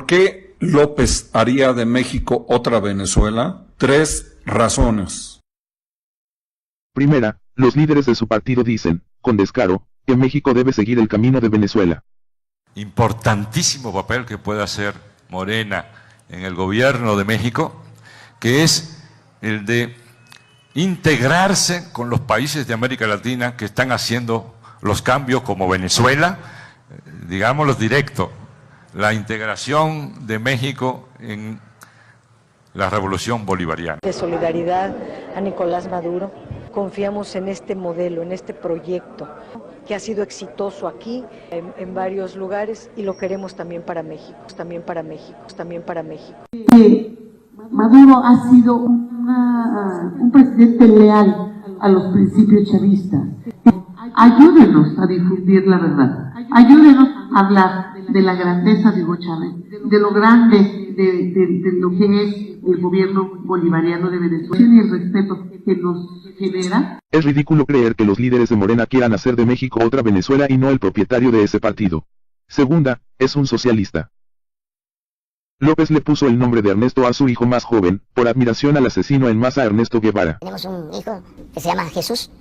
¿Por qué López haría de México otra Venezuela? 3 razones. Primera, los líderes de su partido dicen, con descaro, que México debe seguir el camino de Venezuela. Importantísimo papel que puede hacer Morena en el gobierno de México, que es el de integrarse con los países de América Latina que están haciendo los cambios, como Venezuela, digámoslo directo, la integración de México en la revolución bolivariana. De solidaridad a Nicolás Maduro, confiamos en este modelo, en este proyecto que ha sido exitoso aquí en varios lugares y lo queremos también para México, también para México, también para México. Maduro ha sido un presidente leal a los principios chavistas. Ayúdenos a difundir la verdad, ayúdenos a hablar de la grandeza de Hugo Chávez, de lo grande de lo que es el gobierno bolivariano de Venezuela y el respeto que nos genera. Es ridículo creer que los líderes de Morena quieran hacer de México otra Venezuela y no el propietario de ese partido. Segunda, es un socialista. López le puso el nombre de Ernesto a su hijo más joven, por admiración al asesino en masa Ernesto Guevara. Tenemos un hijo que se llama Jesús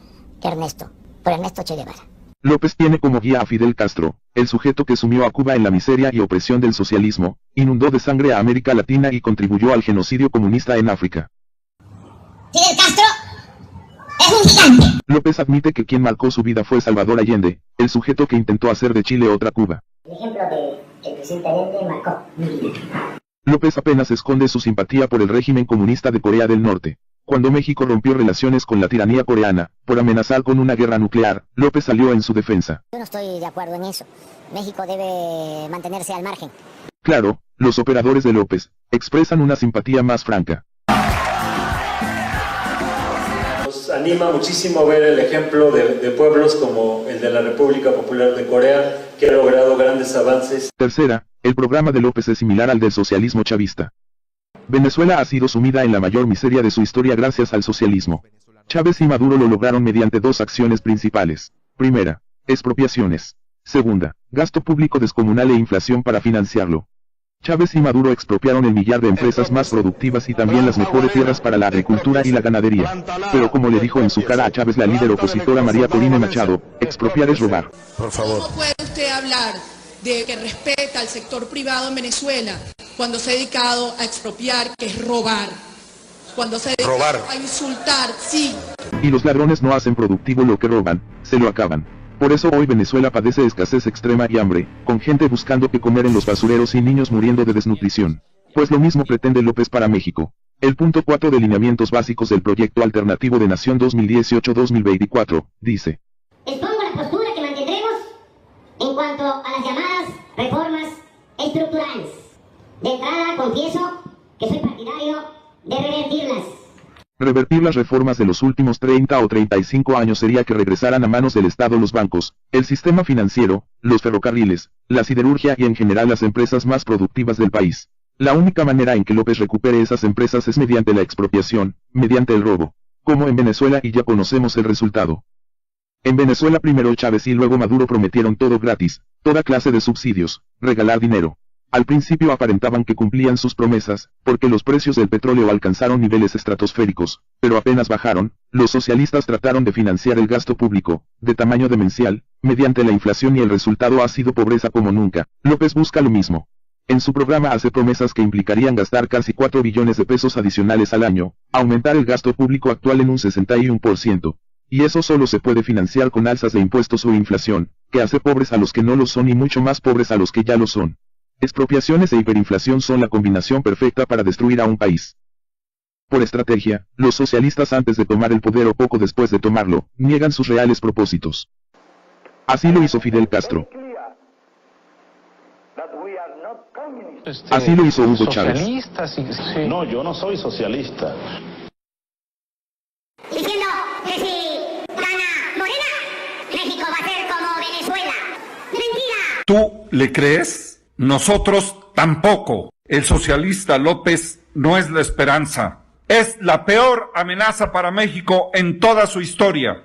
Ernesto, por Ernesto Che Guevara. López tiene como guía a Fidel Castro, el sujeto que sumió a Cuba en la miseria y opresión del socialismo, inundó de sangre a América Latina y contribuyó al genocidio comunista en África. Fidel Castro es un gigante. López admite que quien marcó su vida fue Salvador Allende, el sujeto que intentó hacer de Chile otra Cuba. El ejemplo del presidente Allende marcó mi vida. López apenas esconde su simpatía por el régimen comunista de Corea del Norte. Cuando México rompió relaciones con la tiranía coreana, por amenazar con una guerra nuclear, López salió en su defensa. Yo no estoy de acuerdo en eso. México debe mantenerse al margen. Claro, los operadores de López expresan una simpatía más franca. Nos anima muchísimo ver el ejemplo de pueblos como el de la República Popular de Corea, que ha logrado grandes avances. Tercera, el programa de López es similar al del socialismo chavista. Venezuela ha sido sumida en la mayor miseria de su historia gracias al socialismo. Chávez y Maduro lo lograron mediante 2 acciones principales. Primera, expropiaciones. Segunda, gasto público descomunal e inflación para financiarlo. Chávez y Maduro expropiaron el millar de empresas más productivas y también las mejores tierras para la agricultura y la ganadería. Pero como le dijo en su cara a Chávez la líder opositora María Corina Machado, expropiar es robar. Por favor. ¿Cómo puede usted hablar de que respeta al sector privado en Venezuela cuando se ha dedicado a expropiar, que es robar? Cuando se ha dedicado a insultar, sí. Y los ladrones no hacen productivo lo que roban, se lo acaban. Por eso hoy Venezuela padece escasez extrema y hambre, con gente buscando qué comer en los basureros y niños muriendo de desnutrición. Pues lo mismo pretende López para México. El punto 4 de lineamientos básicos del Proyecto Alternativo de Nación 2018-2024, dice: Expongo la postura que mantendremos en cuanto a las llamadas reformas estructurales. De entrada confieso que soy partidario de revertirlas. Revertir las reformas de los últimos 30 o 35 años sería que regresaran a manos del Estado los bancos, el sistema financiero, los ferrocarriles, la siderurgia y en general las empresas más productivas del país. La única manera en que López recupere esas empresas es mediante la expropiación, mediante el robo. Como en Venezuela, y ya conocemos el resultado. En Venezuela primero Chávez y luego Maduro prometieron todo gratis, toda clase de subsidios, regalar dinero. Al principio aparentaban que cumplían sus promesas, porque los precios del petróleo alcanzaron niveles estratosféricos, pero apenas bajaron, los socialistas trataron de financiar el gasto público, de tamaño demencial, mediante la inflación y el resultado ha sido pobreza como nunca. López busca lo mismo. En su programa hace promesas que implicarían gastar casi 4 billones de pesos adicionales al año, aumentar el gasto público actual en un 61%. Y eso solo se puede financiar con alzas de impuestos o inflación, que hace pobres a los que no lo son y mucho más pobres a los que ya lo son. Expropiaciones e hiperinflación son la combinación perfecta para destruir a un país. Por estrategia, los socialistas antes de tomar el poder o poco después de tomarlo, niegan sus reales propósitos. Así lo hizo Fidel Castro. Así lo hizo Hugo Chávez. No, yo no soy socialista. Diciendo que si gana Morena, México va a ser como Venezuela. ¡Mentira! ¿Tú le crees? Nosotros tampoco. El socialista López no es la esperanza. Es la peor amenaza para México en toda su historia.